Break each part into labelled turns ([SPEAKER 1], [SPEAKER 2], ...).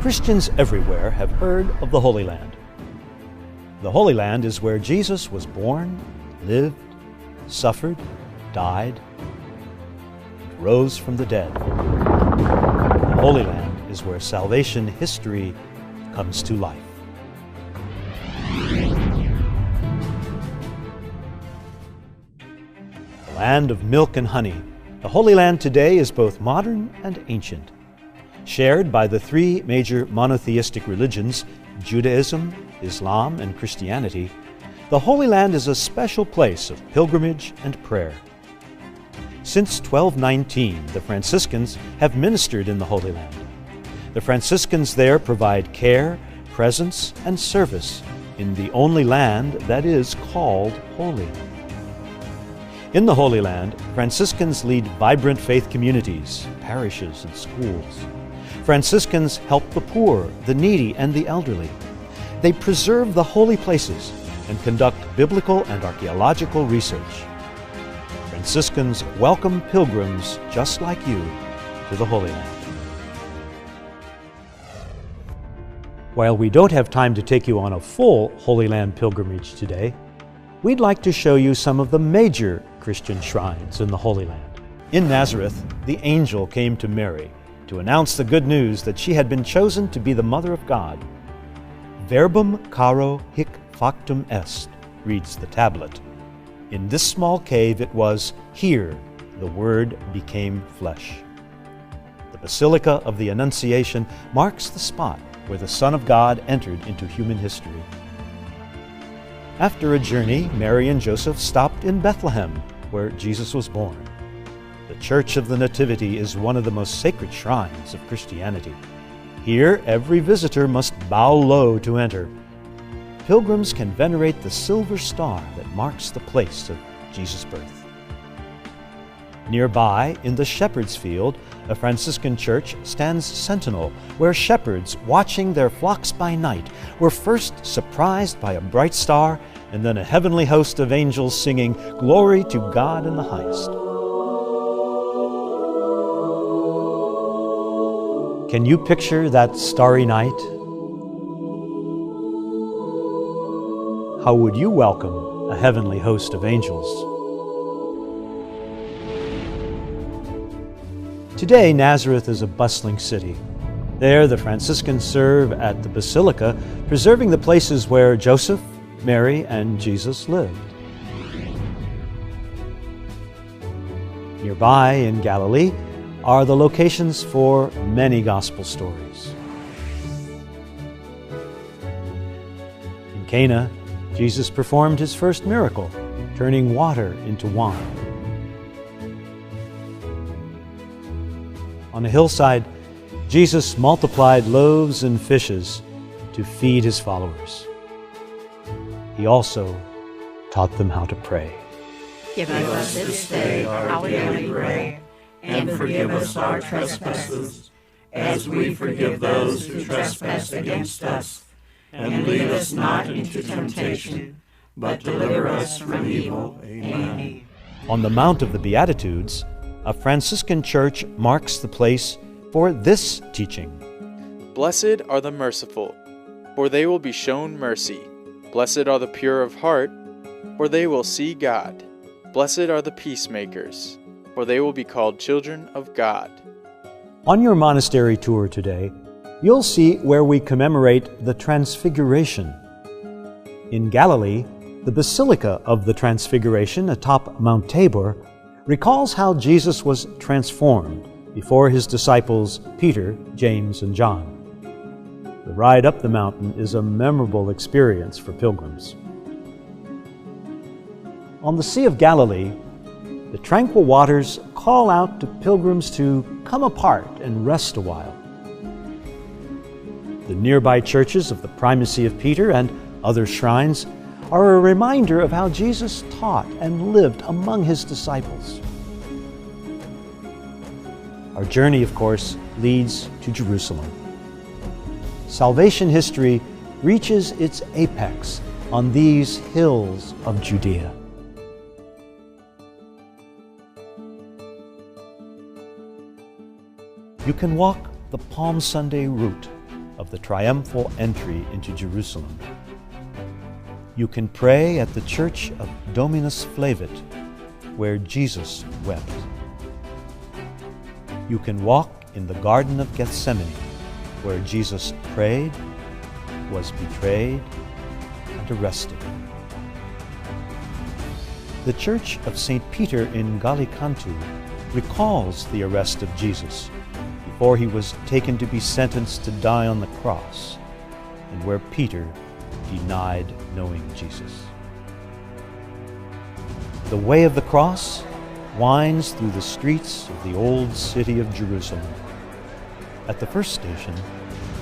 [SPEAKER 1] Christians everywhere have heard of the Holy Land. The Holy Land is where Jesus was born, lived, suffered, died, and rose from the dead. The Holy Land is where salvation history comes to life. The land of milk and honey, the Holy Land today is both modern and ancient. Shared by the three major monotheistic religions, Judaism, Islam, and Christianity, the Holy Land is a special place of pilgrimage and prayer. Since 1219, the Franciscans have ministered in the Holy Land. The Franciscans there provide care, presence, and service in the only land that is called holy. In the Holy Land, Franciscans lead vibrant faith communities, parishes, and schools. Franciscans help the poor, the needy, and the elderly. They preserve the holy places and conduct biblical and archaeological research. Franciscans welcome pilgrims just like you to the Holy Land. While we don't have time to take you on a full Holy Land pilgrimage today, we'd like to show you some of the major Christian shrines in the Holy Land. In Nazareth, the angel came to Mary to announce the good news that she had been chosen to be the Mother of God. Verbum caro hic factum est, reads the tablet. In this small cave it was, here the Word became flesh. The Basilica of the Annunciation marks the spot where the Son of God entered into human history. After a journey, Mary and Joseph stopped in Bethlehem, where Jesus was born. The Church of the Nativity is one of the most sacred shrines of Christianity. Here, every visitor must bow low to enter. Pilgrims can venerate the silver star that marks the place of Jesus' birth. Nearby, in the Shepherd's Field, a Franciscan church stands sentinel, where shepherds, watching their flocks by night, were first surprised by a bright star, and then a heavenly host of angels singing, "Glory to God in the highest." Can you picture that starry night? How would you welcome a heavenly host of angels? Today, Nazareth is a bustling city. There, the Franciscans serve at the Basilica, preserving the places where Joseph, Mary, and Jesus lived. Nearby in Galilee are the locations for many gospel stories. In Cana, Jesus performed his first miracle, turning water into wine. On a hillside, Jesus multiplied loaves and fishes to feed his followers. He also taught them how to pray.
[SPEAKER 2] Give us this day our daily bread, and forgive us our trespasses, as we forgive those who trespass against us. And lead us not into temptation, but deliver us from evil. Amen.
[SPEAKER 1] On the Mount of the Beatitudes, a Franciscan church marks the place for this teaching.
[SPEAKER 3] Blessed are the merciful, for they will be shown mercy. Blessed are the pure of heart, for they will see God. Blessed are the peacemakers, for they will be called children of God.
[SPEAKER 1] On your monastery tour today, you'll see where we commemorate the Transfiguration. In Galilee, the Basilica of the Transfiguration atop Mount Tabor recalls how Jesus was transformed before his disciples Peter, James, and John. The ride up the mountain is a memorable experience for pilgrims. On the Sea of Galilee, the tranquil waters call out to pilgrims to come apart and rest a while. The nearby churches of the Primacy of Peter and other shrines are a reminder of how Jesus taught and lived among his disciples. Our journey, of course, leads to Jerusalem. Salvation history reaches its apex on these hills of Judea. You can walk the Palm Sunday route of the triumphal entry into Jerusalem. You can pray at the Church of Dominus Flevit, where Jesus wept. You can walk in the Garden of Gethsemane, where Jesus prayed, was betrayed, and arrested. The Church of St. Peter in Gallicantu recalls the arrest of Jesus before he was taken to be sentenced to die on the cross, and where Peter denied knowing Jesus. The way of the cross winds through the streets of the old city of Jerusalem. At the first station,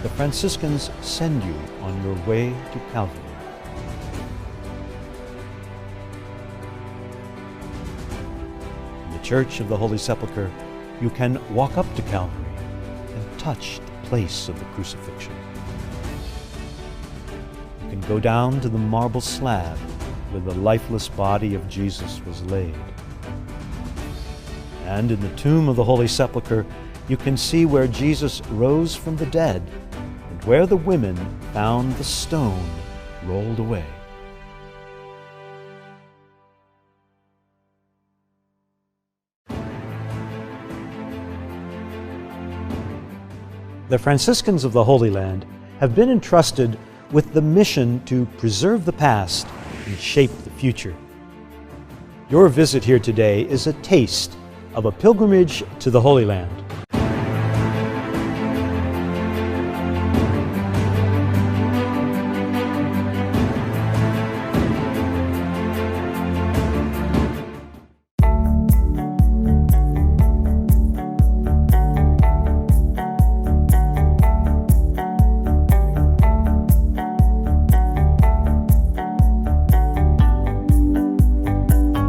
[SPEAKER 1] the Franciscans send you on your way to Calvary. In the Church of the Holy Sepulchre, you can walk up to Calvary and touch the place of the crucifixion. You can go down to the marble slab where the lifeless body of Jesus was laid. And in the tomb of the Holy Sepulchre, you can see where Jesus rose from the dead and where the women found the stone rolled away. The Franciscans of the Holy Land have been entrusted with the mission to preserve the past and shape the future. Your visit here today is a taste of a pilgrimage to the Holy Land.